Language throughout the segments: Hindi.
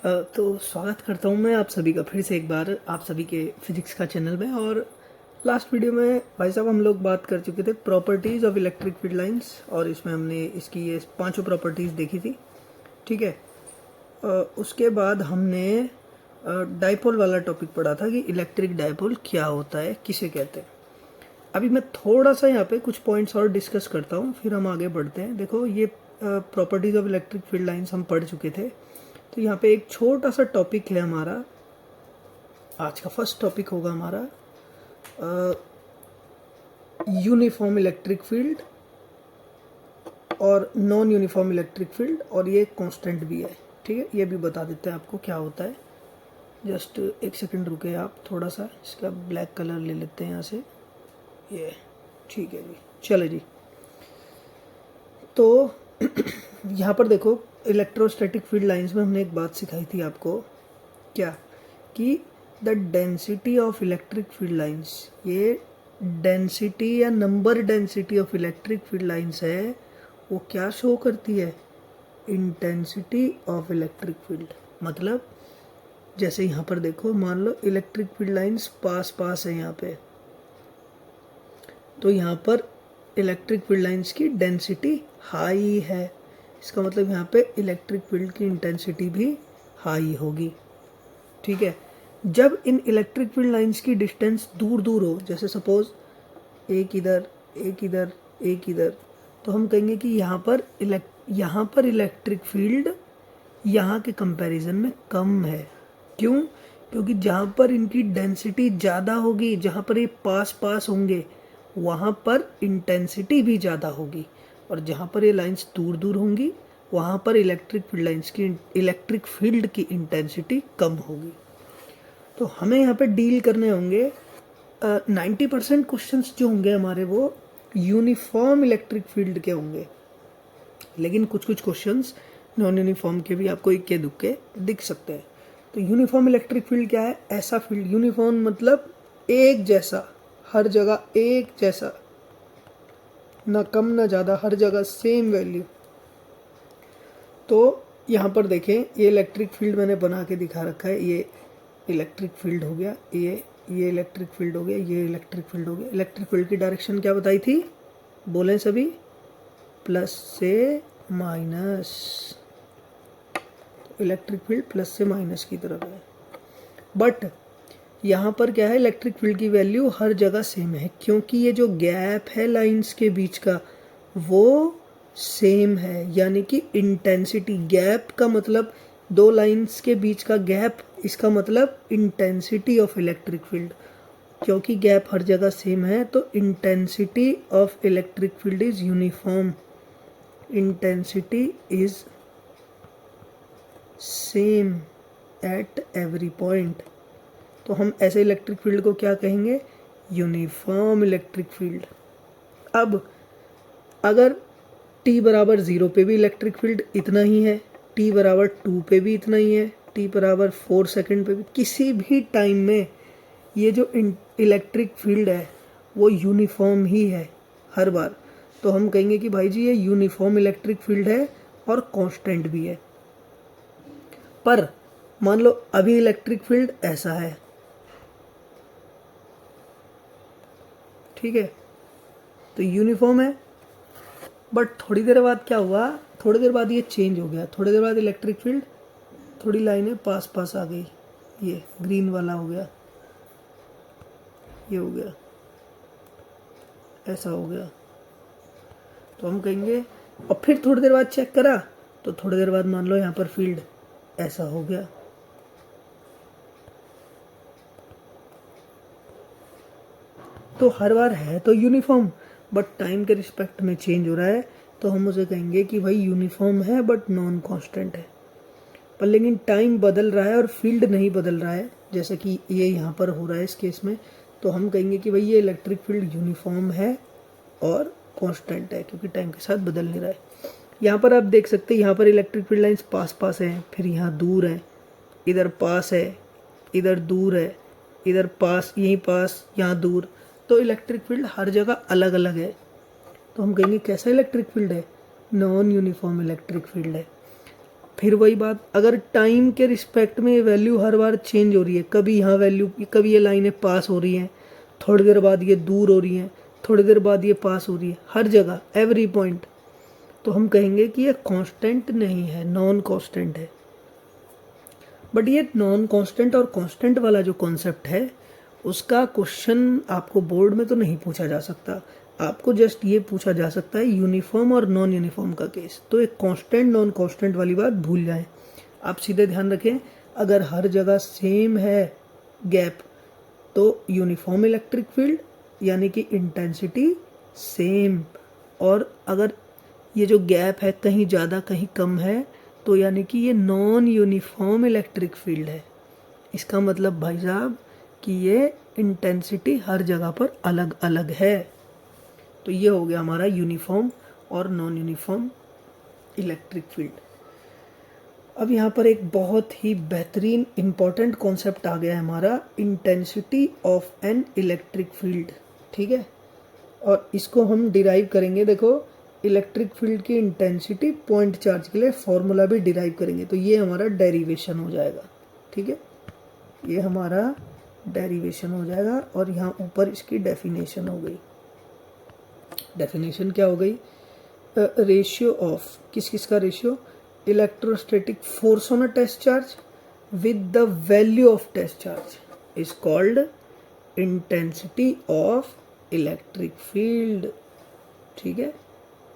तो स्वागत करता हूँ मैं आप सभी का फिर से एक बार आप सभी के फिजिक्स का चैनल में। और लास्ट वीडियो में भाई साहब हम लोग बात कर चुके थे properties of electric field lines, और इसमें हमने इसकी ये पांचों प्रॉपर्टीज़ देखी थी। ठीक है। उसके बाद हमने डाइपोल वाला टॉपिक पढ़ा था कि इलेक्ट्रिक डाइपोल क्या होता है, किसे कहते हैं। अभी मैं थोड़ा सा यहाँ पे कुछ पॉइंट्स और डिस्कस करता हूँ, फिर हम आगे बढ़ते हैं। देखो, ये properties of electric field lines हम पढ़ चुके थे। तो यहाँ पे एक छोटा सा टॉपिक है हमारा, आज का फर्स्ट टॉपिक होगा हमारा यूनिफॉर्म इलेक्ट्रिक फील्ड और नॉन यूनिफॉर्म इलेक्ट्रिक फील्ड, और ये कांस्टेंट भी है। ठीक है, ये भी बता देते हैं आपको क्या होता है। जस्ट एक सेकंड रुके आप, थोड़ा सा इसका ब्लैक कलर ले लेते हैं यहाँ से, ये ठीक है जी। चलो जी, तो यहाँ पर देखो, इलेक्ट्रोस्टैटिक फील्ड लाइंस में हमने एक बात सिखाई थी आपको, क्या कि the density of electric field lines, ये डेंसिटी या number density of electric field lines है, वो क्या शो करती है? Intensity of electric field. मतलब जैसे यहाँ पर देखो, मान लो इलेक्ट्रिक फील्ड लाइंस पास पास है यहाँ पे, तो यहाँ पर इलेक्ट्रिक फील्ड लाइंस की डेंसिटी हाई है। इसका मतलब यहाँ पे इलेक्ट्रिक फील्ड की इंटेंसिटी भी हाई होगी। ठीक है। जब इन इलेक्ट्रिक फील्ड लाइंस की डिस्टेंस दूर दूर हो, जैसे सपोज एक इधर एक इधर एक इधर, तो हम कहेंगे कि यहाँ पर इलेक्ट्रिक फील्ड यहाँ के कंपैरिजन में कम है। क्यों? क्योंकि जहाँ पर इनकी डेंसिटी ज़्यादा होगी, जहाँ पर ये पास पास होंगे, वहाँ पर इंटेंसिटी भी ज़्यादा होगी, और जहाँ पर ये लाइंस दूर दूर होंगी, वहाँ पर इलेक्ट्रिक फील्ड की इंटेंसिटी कम होगी। तो हमें यहाँ पे डील करने होंगे 90% क्वेश्चंस जो होंगे हमारे, वो यूनिफॉर्म इलेक्ट्रिक फील्ड के होंगे, लेकिन कुछ कुछ क्वेश्चंस नॉन यूनिफॉर्म के भी आपको इक्के दुक्के दिख सकते हैं। तो यूनिफॉर्म इलेक्ट्रिक फील्ड क्या है? ऐसा फील्ड, यूनिफॉर्म मतलब एक जैसा, हर जगह एक जैसा, ना कम ना ज़्यादा, हर जगह सेम वैल्यू। तो यहाँ पर देखें, ये इलेक्ट्रिक फील्ड मैंने बना के दिखा रखा है। ये इलेक्ट्रिक फील्ड हो गया, ये इलेक्ट्रिक फील्ड हो गया, ये इलेक्ट्रिक फील्ड हो गया। इलेक्ट्रिक फील्ड की डायरेक्शन क्या बताई थी? बोलें सभी, प्लस से माइनस। इलेक्ट्रिक फील्ड प्लस से माइनस की तरफ है। बट यहाँ पर क्या है? इलेक्ट्रिक फील्ड की वैल्यू हर जगह सेम है, क्योंकि ये जो गैप है लाइंस के बीच का, वो सेम है। यानी कि इंटेंसिटी, गैप का मतलब दो लाइंस के बीच का गैप, इसका मतलब इंटेंसिटी ऑफ इलेक्ट्रिक फील्ड। क्योंकि गैप हर जगह सेम है, तो intensity of electric field is uniform. Intensity is same at every point. तो हम ऐसे इलेक्ट्रिक फील्ड को क्या कहेंगे? Uniform electric field. अब अगर t बराबर 0 पे भी इलेक्ट्रिक फील्ड इतना ही है, t बराबर 2 पे भी इतना ही है, t बराबर 4 सेकेंड पे भी, किसी भी टाइम में ये जो इलेक्ट्रिक फील्ड है वो यूनिफॉर्म ही है हर बार, तो हम कहेंगे कि भाई जी ये यूनिफॉर्म इलेक्ट्रिक फील्ड है और कांस्टेंट भी है। पर मान लो अभी इलेक्ट्रिक फील्ड ऐसा है, ठीक है, तो यूनिफॉर्म है। बट थोड़ी देर बाद क्या हुआ? थोड़ी देर बाद ये चेंज हो गया। थोड़ी देर बाद इलेक्ट्रिक फील्ड, थोड़ी लाइनें पास पास आ गई, ये ग्रीन वाला हो गया, ये हो गया, ऐसा हो गया। तो हम कहेंगे, और फिर थोड़ी देर बाद चेक करा, तो थोड़ी देर बाद मान लो यहाँ पर फील्ड ऐसा हो गया। तो हर बार है तो यूनिफॉर्म, बट टाइम के रिस्पेक्ट में चेंज हो रहा है, तो हम उसे कहेंगे कि भाई यूनिफॉर्म है बट नॉन कांस्टेंट है। पर लेकिन टाइम बदल रहा है और फील्ड नहीं बदल रहा है, जैसे कि ये यहाँ पर हो रहा है इस केस में, तो हम कहेंगे कि भाई ये इलेक्ट्रिक फील्ड यूनिफॉर्म है और कांस्टेंट है, क्योंकि टाइम के साथ बदल नहीं रहा है। यहाँ पर आप देख सकते हैं, यहाँ पर इलेक्ट्रिक फील्ड लाइंस पास पास हैं, फिर यहाँ दूर है, इधर पास है, इधर दूर है, इधर पास, यहीं पास, यहाँ दूर। तो इलेक्ट्रिक फील्ड हर जगह अलग अलग है, तो हम कहेंगे कैसा इलेक्ट्रिक फील्ड है? नॉन यूनिफॉर्म इलेक्ट्रिक फील्ड है। फिर वही बात, अगर टाइम के रिस्पेक्ट में ये वैल्यू हर बार चेंज हो रही है, कभी यहाँ वैल्यू, कभी ये लाइनें पास हो रही हैं, थोड़ी देर बाद ये दूर हो रही हैं, थोड़ी देर बाद ये पास हो रही है, हर जगह एवरी पॉइंट, तो हम कहेंगे कि ये कांस्टेंट नहीं है, नॉन कांस्टेंट है। बट ये नॉन कांस्टेंट और कांस्टेंट वाला जो कॉन्सेप्ट है उसका क्वेश्चन आपको बोर्ड में तो नहीं पूछा जा सकता, आपको जस्ट ये पूछा जा सकता है यूनिफॉर्म और नॉन यूनिफॉर्म का केस। तो एक कांस्टेंट नॉन कांस्टेंट वाली बात भूल जाएं, आप सीधे ध्यान रखें अगर हर जगह सेम है गैप तो यूनिफॉर्म इलेक्ट्रिक फील्ड यानी कि इंटेंसिटी सेम, और अगर ये जो गैप है कहीं ज़्यादा कहीं कम है तो यानी कि ये नॉन यूनिफॉर्म इलेक्ट्रिक फील्ड है। इसका मतलब भाई साहब कि ये इंटेंसिटी हर जगह पर अलग अलग है। तो ये हो गया हमारा यूनिफॉर्म और नॉन यूनिफॉर्म इलेक्ट्रिक फील्ड। अब यहाँ पर एक बहुत ही बेहतरीन इम्पॉर्टेंट कॉन्सेप्ट आ गया है हमारा, intensity of an electric field. ठीक है, और इसको हम डिराइव करेंगे, देखो इलेक्ट्रिक फील्ड की इंटेंसिटी पॉइंट चार्ज के लिए फॉर्मूला भी डिराइव करेंगे, तो ये हमारा डेरिवेशन हो जाएगा। ठीक है, ये हमारा डेरिवेशन हो जाएगा और यहाँ ऊपर इसकी डेफिनेशन हो गई। डेफिनेशन क्या हो गई, रेशियो ऑफ, किस किस का ratio, electrostatic force on a test charge with the value of test charge is called intensity of electric field. ठीक है,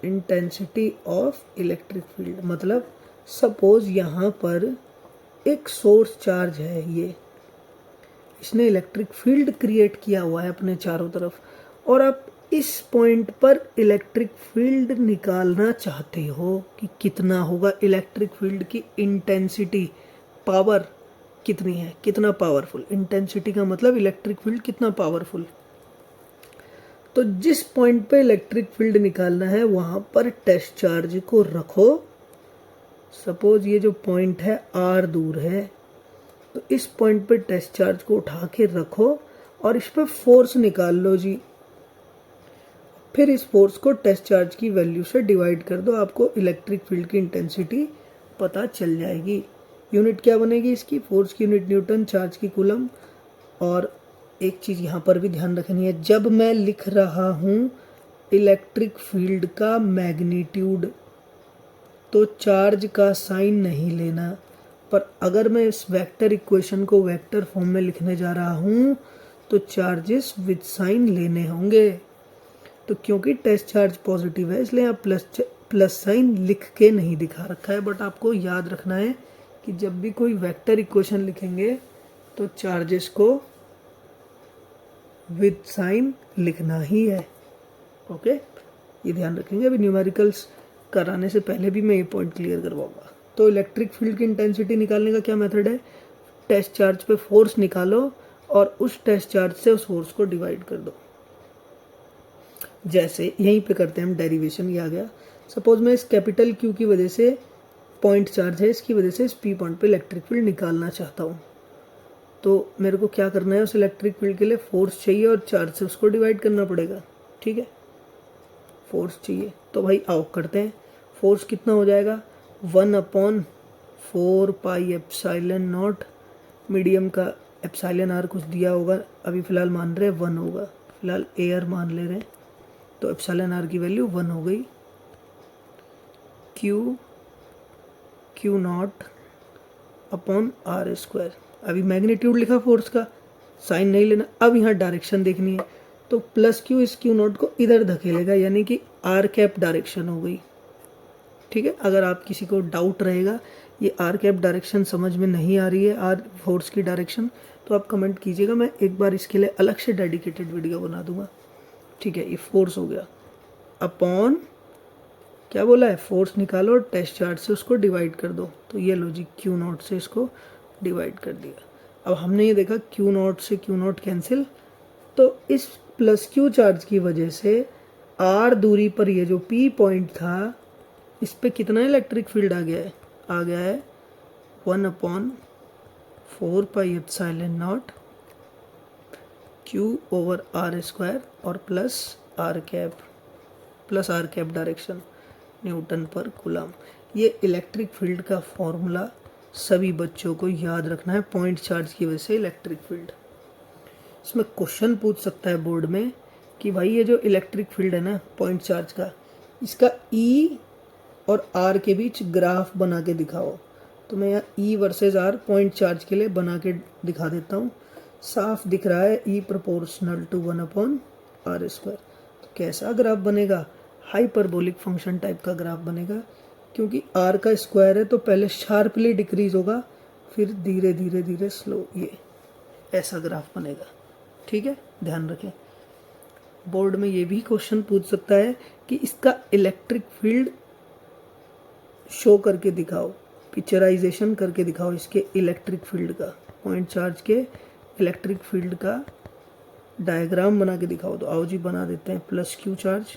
इंटेंसिटी ऑफ इलेक्ट्रिक फील्ड मतलब सपोज यहाँ पर एक सोर्स चार्ज है, ये इसने इलेक्ट्रिक फील्ड क्रिएट किया हुआ है अपने चारों तरफ, और आप इस पॉइंट पर इलेक्ट्रिक फील्ड निकालना चाहते हो कि कितना होगा इलेक्ट्रिक फील्ड की इंटेंसिटी, पावर कितनी है, कितना पावरफुल, इंटेंसिटी का मतलब इलेक्ट्रिक फील्ड कितना पावरफुल। तो जिस पॉइंट पे इलेक्ट्रिक फील्ड निकालना है वहां पर टेस्ट चार्ज को रखो, सपोज ये जो पॉइंट है आर दूर है, तो इस पॉइंट पे टेस्ट चार्ज को उठा के रखो और इस पे फोर्स निकाल लो जी, फिर इस फोर्स को टेस्ट चार्ज की वैल्यू से डिवाइड कर दो, आपको इलेक्ट्रिक फील्ड की इंटेंसिटी पता चल जाएगी। यूनिट क्या बनेगी इसकी, फोर्स की यूनिट न्यूटन, चार्ज की कूलम। और एक चीज़ यहाँ पर भी ध्यान रखनी है, जब मैं लिख रहा हूँ इलेक्ट्रिक फील्ड का मैग्नीट्यूड तो चार्ज का साइन नहीं लेना, पर अगर मैं इस वेक्टर इक्वेशन को वेक्टर फॉर्म में लिखने जा रहा हूँ तो चार्जेस विद साइन लेने होंगे। तो क्योंकि टेस्ट चार्ज पॉजिटिव है इसलिए आप प्लस साइन लिख के नहीं दिखा रखा है, बट आपको याद रखना है कि जब भी कोई वेक्टर इक्वेशन लिखेंगे तो चार्जेस को विद साइन लिखना ही है। ओके, ये ध्यान रखेंगे। अभी न्यूमेरिकल्स कराने से पहले भी मैं ये पॉइंट क्लियर करवाऊंगा। तो इलेक्ट्रिक फील्ड की इंटेंसिटी निकालने का क्या मेथड है, टेस्ट चार्ज पे फोर्स निकालो और उस टेस्ट चार्ज से उस फोर्स को डिवाइड कर दो। जैसे यहीं पे करते हैं हम डेरिवेशन, ये आ गया। सपोज मैं इस कैपिटल क्यू की वजह से, पॉइंट चार्ज है इसकी वजह से इस पी पॉइंट पे इलेक्ट्रिक फील्ड निकालना चाहता हूँ, तो मेरे को क्या करना है, उस इलेक्ट्रिक फील्ड के लिए फोर्स चाहिए और चार्ज से उसको डिवाइड करना पड़ेगा। ठीक है, फोर्स चाहिए तो भाई आओ करते हैं। फोर्स कितना हो जाएगा, 1/4 पाई एप्सिलॉन नॉट, मीडियम का एप्सिलॉन आर कुछ दिया होगा, अभी फ़िलहाल मान रहे हैं 1 होगा, फिलहाल एयर मान ले रहे हैं, तो एप्सिलॉन आर की वैल्यू 1 हो गई। Q not upon r square, अभी मैग्नीट्यूड लिखा फोर्स का, साइन नहीं लेना, अब यहाँ डायरेक्शन देखनी है, तो प्लस क्यू इस क्यू नॉट को इधर धकेलेगा यानी कि आर कैप डायरेक्शन हो गई। ठीक है, अगर आप किसी को डाउट रहेगा ये आर कैप डायरेक्शन समझ में नहीं आ रही है, आर फोर्स की डायरेक्शन, तो आप कमेंट कीजिएगा, मैं एक बार इसके लिए अलग से डेडिकेटेड वीडियो बना दूंगा। ठीक है, ये फोर्स हो गया, अपॉन क्या बोला है, फोर्स निकालो और टेस्ट चार्ज से उसको डिवाइड कर दो, तो ये लो जी क्यू नॉट से इसको डिवाइड कर दिया। अब हमने ये देखा क्यू नॉट से क्यू नॉट कैंसिल, तो इस प्लस क्यू चार्ज की वजह से आर दूरी पर ये जो पी पॉइंट था इस पे कितना इलेक्ट्रिक फील्ड आ गया है 1/4 pi epsilon naught Q over R square और plus R cap direction newton पर कूलम। ये इलेक्ट्रिक फील्ड का फॉर्मूला सभी बच्चों को याद रखना है। पॉइंट चार्ज की वजह से इलेक्ट्रिक फील्ड, इसमें क्वेश्चन पूछ सकता है बोर्ड में कि भाई ये जो इलेक्ट्रिक फील्ड है ना पॉइंट चार्ज का, इसका ई और आर के बीच ग्राफ बना के दिखाओ। तो मैं यहाँ ई वर्सेस आर पॉइंट चार्ज के लिए बना के दिखा देता हूँ। साफ दिख रहा है ई प्रोपोर्शनल टू 1/r²। तो कैसा ग्राफ बनेगा? हाइपरबोलिक फंक्शन टाइप का ग्राफ बनेगा, क्योंकि आर का स्क्वायर है तो पहले शार्पली डिक्रीज होगा, फिर धीरे धीरे धीरे स्लो, ये ऐसा ग्राफ बनेगा। ठीक है, ध्यान रखें। बोर्ड में ये भी क्वेश्चन पूछ सकता है कि इसका इलेक्ट्रिक फील्ड शो करके दिखाओ, पिक्चराइजेशन करके दिखाओ इसके इलेक्ट्रिक फील्ड का, पॉइंट चार्ज के इलेक्ट्रिक फील्ड का डायग्राम बना के दिखाओ। तो आओ जी बना देते हैं। प्लस क्यू चार्ज,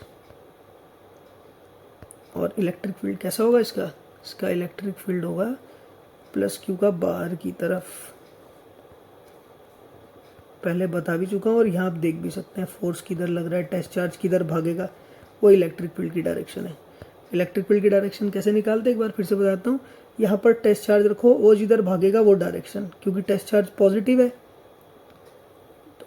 और इलेक्ट्रिक फील्ड कैसा होगा इसका इलेक्ट्रिक फील्ड होगा प्लस क्यू का बाहर की तरफ। पहले बता भी चुका हूँ और यहाँ आप देख भी सकते हैं फोर्स किधर लग रहा है, टेस्ट चार्ज किधर भागेगा, वो इलेक्ट्रिक फील्ड की डायरेक्शन है। इलेक्ट्रिक फील्ड की डायरेक्शन कैसे निकालते हैं एक बार फिर से बताता हूँ। यहाँ पर टेस्ट चार्ज रखो, वो जिधर भागेगा वो डायरेक्शन, क्योंकि टेस्ट चार्ज पॉजिटिव है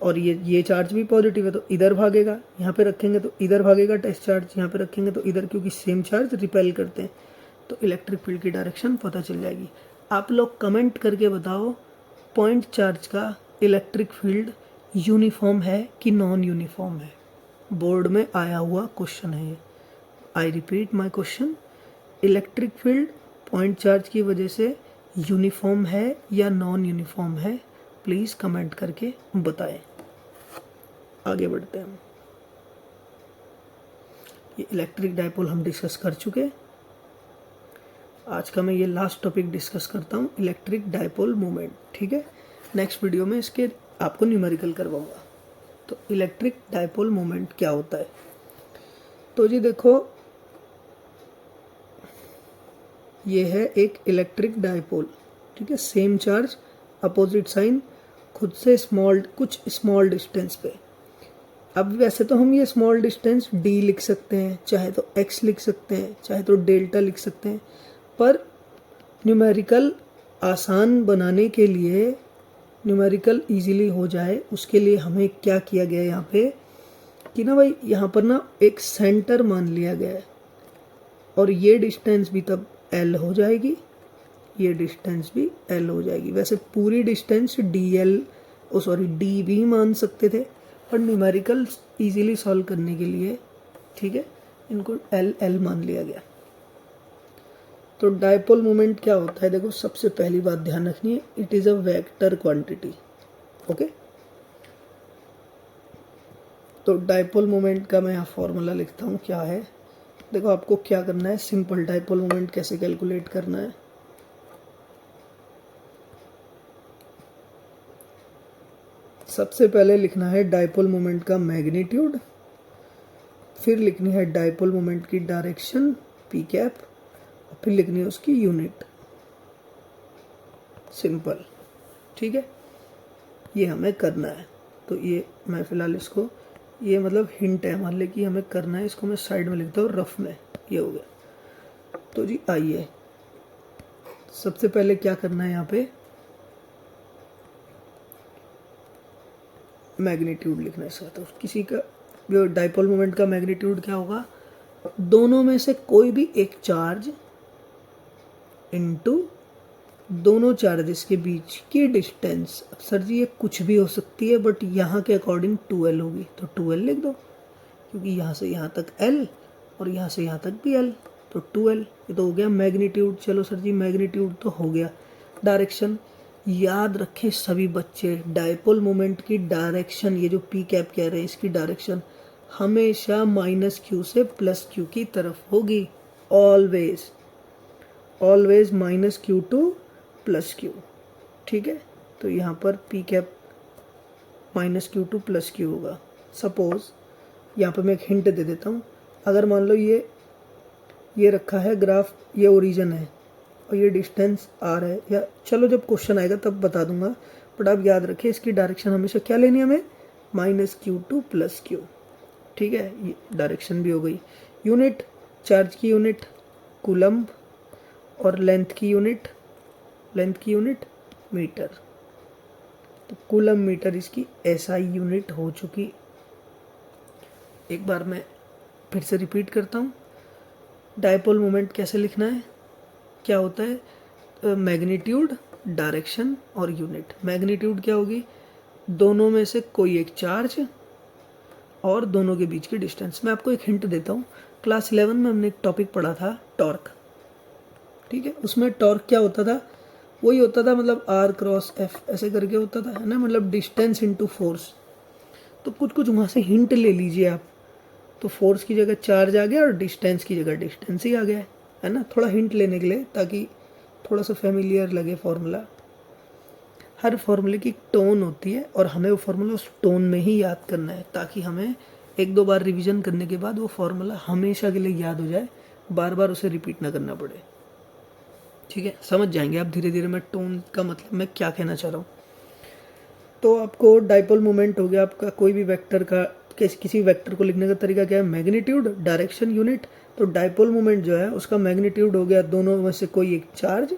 और ये चार्ज भी पॉजिटिव है तो इधर भागेगा। यहाँ पे रखेंगे तो इधर भागेगा टेस्ट चार्ज, यहाँ पे रखेंगे तो इधर, क्योंकि सेम चार्ज रिपेल करते हैं। तो इलेक्ट्रिक फील्ड की डायरेक्शन पता चल जाएगी। आप लोग कमेंट करके बताओ पॉइंट चार्ज का इलेक्ट्रिक फील्ड यूनिफॉर्म है कि नॉन यूनिफॉर्म है। बोर्ड में आया हुआ क्वेश्चन है ये। आई repeat my question, electric field point charge की वजह से यूनिफॉर्म है या नॉन यूनिफॉर्म है? प्लीज़ कमेंट करके बताएं। आगे बढ़ते हैं। ये इलेक्ट्रिक डायपोल हम डिस्कस कर चुके। आज का मैं ये लास्ट टॉपिक डिस्कस करता हूँ, इलेक्ट्रिक डायपोल मोमेंट। ठीक है, नेक्स्ट वीडियो में इसके आपको न्यूमेरिकल करवाऊंगा। तो इलेक्ट्रिक डायपोल मोमेंट क्या होता है? तो जी देखो, ये है एक इलेक्ट्रिक डायपोल। ठीक है, सेम चार्ज अपोजिट साइन, खुद से कुछ स्मॉल डिस्टेंस पे। अब वैसे तो हम ये स्मॉल डिस्टेंस d लिख सकते हैं, चाहे तो x लिख सकते हैं, चाहे तो डेल्टा लिख सकते हैं, पर न्यूमेरिकल आसान बनाने के लिए, न्यूमेरिकल इजीली हो जाए, उसके लिए हमें क्या किया गया यहाँ पे कि ना भाई यहाँ पर ना एक सेंटर मान लिया गया है, और ये डिस्टेंस भी तब l हो जाएगी, ये डिस्टेंस भी l हो जाएगी। वैसे पूरी डिस्टेंस d भी मान सकते थे, पर न्यूमेरिकल इजीली सॉल्व करने के लिए, ठीक है, इनको l मान लिया गया। तो डायपोल मोमेंट क्या होता है? देखो, सबसे पहली बात ध्यान रखनी है, it is a vector quantity. Okay, तो डायपोल मोमेंट का मैं यहाँ फॉर्मूला लिखता हूँ। क्या है? देखो, आपको क्या करना है, सिंपल डायपोल मोमेंट कैसे कैलकुलेट करना है। सबसे पहले लिखना है डायपोल मोमेंट का मैग्नीट्यूड, फिर लिखनी है डायपोल मोमेंट की डायरेक्शन पी कैप, और फिर लिखनी है उसकी यूनिट। सिंपल, ठीक है, ये हमें करना है। तो ये मैं फिलहाल इसको, ये मतलब हिंट है मान ले कि हमें करना है, इसको मैं साइड में लिखता हूँ रफ में। ये हो गया। तो जी आइए, सबसे पहले क्या करना है, यहाँ पे मैग्नीट्यूड लिखना है इसका। तो किसी का डायपोल मोमेंट का मैग्नीट्यूड क्या होगा? दोनों में से कोई भी एक चार्ज इनटू दोनों चार्जेस के बीच की डिस्टेंस। अब सर जी ये कुछ भी हो सकती है, बट यहाँ के अकॉर्डिंग 2l होगी, तो 2l लिख दो, क्योंकि यहाँ से यहाँ तक l और यहाँ से यहाँ तक भी l, तो 2l। ये तो हो गया मैग्नीट्यूड। चलो सर जी, मैग्नीट्यूड तो हो गया। डायरेक्शन याद रखें सभी बच्चे, डायपोल मोमेंट की डायरेक्शन, ये जो पी कैप कह रहे हैं, इसकी डायरेक्शन हमेशा -q से +q की तरफ होगी। Always -q to +q। ठीक है, तो यहाँ पर P cap -q to +q होगा। सपोज यहाँ पर मैं एक हिंट दे देता हूँ। अगर मान लो ये रखा है ग्राफ, ये ओरिजिन है और ये डिस्टेंस r है, या चलो जब क्वेश्चन आएगा तब बता दूंगा, बट आप याद रखिए इसकी डायरेक्शन हमेशा क्या लेनी है हमें, -q टू +q। ठीक है, ये डायरेक्शन भी हो गई। यूनिट, चार्ज की यूनिट कूलम्ब, और लेंथ की यूनिट मीटर। तो कूलम मीटर इसकी एसआई यूनिट हो चुकी। एक बार मैं फिर से रिपीट करता हूँ, डायपोल मोमेंट कैसे लिखना है, क्या होता है, मैग्नीट्यूड, डायरेक्शन और यूनिट। मैग्नीट्यूड क्या होगी, दोनों में से कोई एक चार्ज और दोनों के बीच की डिस्टेंस। मैं आपको एक हिंट देता हूँ, क्लास 11 में हमने एक टॉपिक पढ़ा था टॉर्क, ठीक है। उसमें टॉर्क क्या होता था, वही होता था मतलब आर क्रॉस एफ ऐसे करके होता था, है ना, मतलब डिस्टेंस इनटू फोर्स। तो कुछ कुछ वहाँ से हिंट ले लीजिए आप, तो फोर्स की जगह चार्ज आ गया और डिस्टेंस की जगह डिस्टेंस ही आ गया, है ना, थोड़ा हिंट लेने के लिए, ताकि थोड़ा सा फेमिलियर लगे फॉर्मूला। हर फॉर्मूले की टोन होती है और हमें वो फार्मूला उस टोन में ही याद करना है, ताकि हमें एक दो बार रिवीजन करने के बाद वो फार्मूला हमेशा के लिए याद हो जाए, बार बार उसे रिपीट ना करना पड़े, ठीक है। समझ जाएंगे आप धीरे धीरे मैं टोन का मतलब मैं क्या कहना चाह रहा हूँ। तो आपको डाइपोल मोमेंट हो गया आपका, कोई भी वेक्टर का, किसी वेक्टर को लिखने का तरीका क्या है, मैग्नीट्यूड, डायरेक्शन, यूनिट। तो डाइपोल मोमेंट जो है उसका मैग्नीट्यूड हो गया दोनों में से कोई एक चार्ज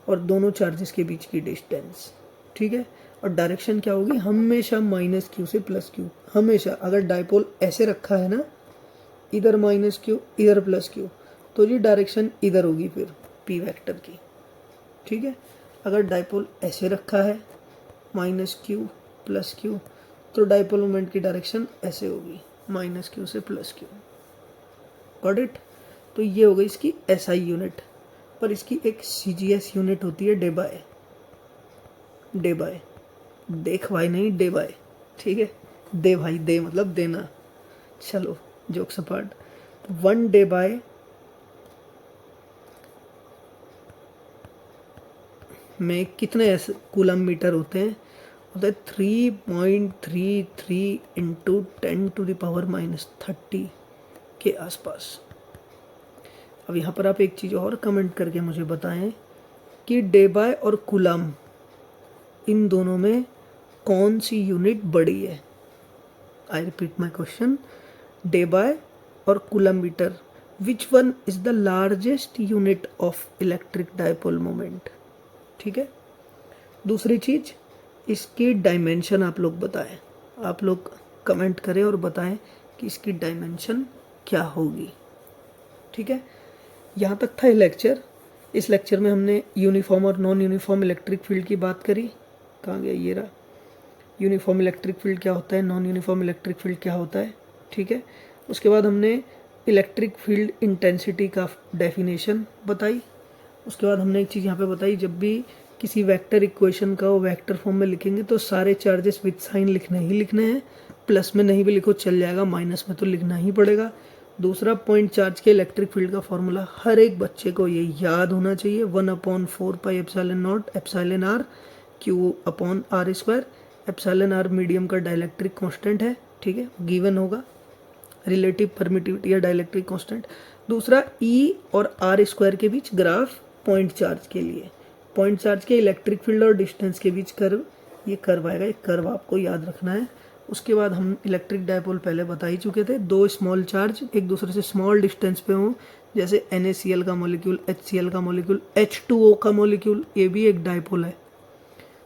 और दोनों चार्जेस के बीच की डिस्टेंस, ठीक है। और डायरेक्शन क्या होगी, हमेशा माइनस क्यू से प्लस क्यू, हमेशा। अगर डाइपोल ऐसे रखा है ना, इधर माइनस क्यू इधर प्लस क्यू, तो जी डायरेक्शन इधर होगी फिर पी वेक्टर की, ठीक है। अगर डाइपोल ऐसे रखा है माइनस क्यू प्लस क्यू, तो डाइपोल मोमेंट की डायरेक्शन ऐसे होगी, माइनस क्यू से प्लस क्यू। Got it. तो ये हो गई इसकी एसआई यूनिट। पर इसकी एक सीजीएस यूनिट होती है, डे बाय। देख भाई नहीं, डे बाय, ठीक है। दे भाई, दे मतलब देना। चलो जोक्स अपार्ट, 1 डे बाय में कितने ऐसे कूलम मीटर होते हैं, होता है 3.33 इंटू 10⁻³ के आसपास। अब यहाँ पर आप एक चीज़ और कमेंट करके मुझे बताएं कि डे बाय और कूलम इन दोनों में कौन सी यूनिट बड़ी है। I repeat my question, debye और coulomb metre, which one is the largest unit of electric dipole moment, ठीक है। दूसरी चीज़, इसकी डायमेंशन आप लोग बताएं, आप लोग कमेंट करें और बताएं कि इसकी डायमेंशन क्या होगी, ठीक है। यहाँ तक था ये लेक्चर। इस लेक्चर में हमने यूनिफॉर्म और नॉन यूनिफॉर्म इलेक्ट्रिक फील्ड की बात करी। कहाँ गया, ये रहा। यूनिफॉर्म इलेक्ट्रिक फील्ड क्या होता है, नॉन यूनिफॉर्म इलेक्ट्रिक फील्ड क्या होता है, ठीक है। उसके बाद हमने इलेक्ट्रिक फील्ड इंटेंसिटी का डेफिनेशन बताई। उसके बाद हमने एक चीज़ यहाँ पे बताई, जब भी किसी वेक्टर इक्वेशन का वो वेक्टर फॉर्म में लिखेंगे तो सारे चार्जेस विद साइन लिखने ही लिखने हैं, प्लस में नहीं भी लिखो चल जाएगा, माइनस में तो लिखना ही पड़ेगा। दूसरा, पॉइंट चार्ज के इलेक्ट्रिक फील्ड का फॉर्मूला हर एक बच्चे को ये याद होना चाहिए, 1/4πε0 epsilon R Q/r²। Epsilon R medium का डाइलेक्ट्रिक कांस्टेंट है, ठीक है, गिवन होगा, रिलेटिव परमिटिविटी या डाइलेक्ट्रिक कांस्टेंट। दूसरा, E और r² के बीच ग्राफ पॉइंट चार्ज के लिए, पॉइंट चार्ज के इलेक्ट्रिक फील्ड और डिस्टेंस के बीच कर्व, ये कर्व आएगा, एक कर्व आपको याद रखना है। उसके बाद हम इलेक्ट्रिक डाइपोल पहले बता ही चुके थे, दो स्मॉल चार्ज एक दूसरे से स्मॉल डिस्टेंस पे हों, जैसे NaCl का मॉलिक्यूल, HCl का मॉलिक्यूल, H2O का मॉलिक्यूल, ये भी एक डाइपोल है।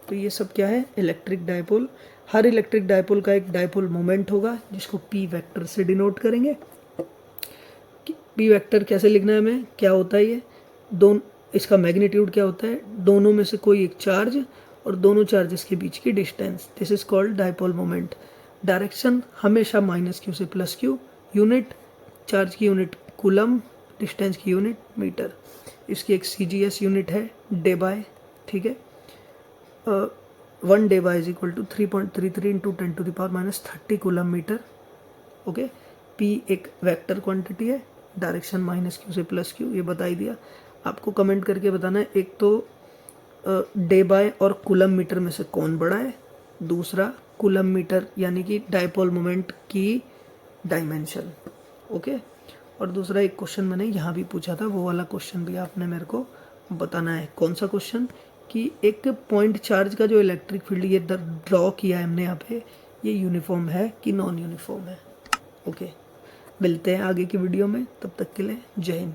तो ये सब क्या है, इलेक्ट्रिक डाइपोल। हर इलेक्ट्रिक डाइपोल का एक डाइपोल मोमेंट होगा जिसको P वेक्टर से डिनोट करेंगे। P वेक्टर कैसे लिखना है हमें, क्या होता है ये, इसका मैग्नीट्यूड क्या होता है, दोनों में से कोई एक चार्ज और दोनों चार्जेस के बीच की distance, this is called dipole moment. Direction हमेशा -q से +q। यूनिट, चार्ज की यूनिट कूलम, डिस्टेंस की यूनिट मीटर। इसकी एक CGS यूनिट है, डे बाय, ठीक है। 1 debye is equal to 3.33 into 10⁻³ coulomb metre, okay. P एक वेक्टर क्वांटिटी है, डायरेक्शन -q से +q, ये बता ही दिया। आपको कमेंट करके बताना है, एक तो डे बाय और कूलम मीटर में से कौन बड़ा है, दूसरा कूलम मीटर यानी कि डाइपोल मोमेंट की डायमेंशन, ओके। और दूसरा एक क्वेश्चन मैंने यहाँ भी पूछा था, वो वाला क्वेश्चन भी आपने मेरे को बताना है। कौन सा क्वेश्चन, कि एक पॉइंट चार्ज का जो इलेक्ट्रिक फील्ड ये ड्रॉ किया है हमने यहाँ पे, ये यूनिफॉर्म है कि नॉन यूनिफॉर्म है, ओके। मिलते हैं आगे की वीडियो में, तब तक के लिए जय हिंद।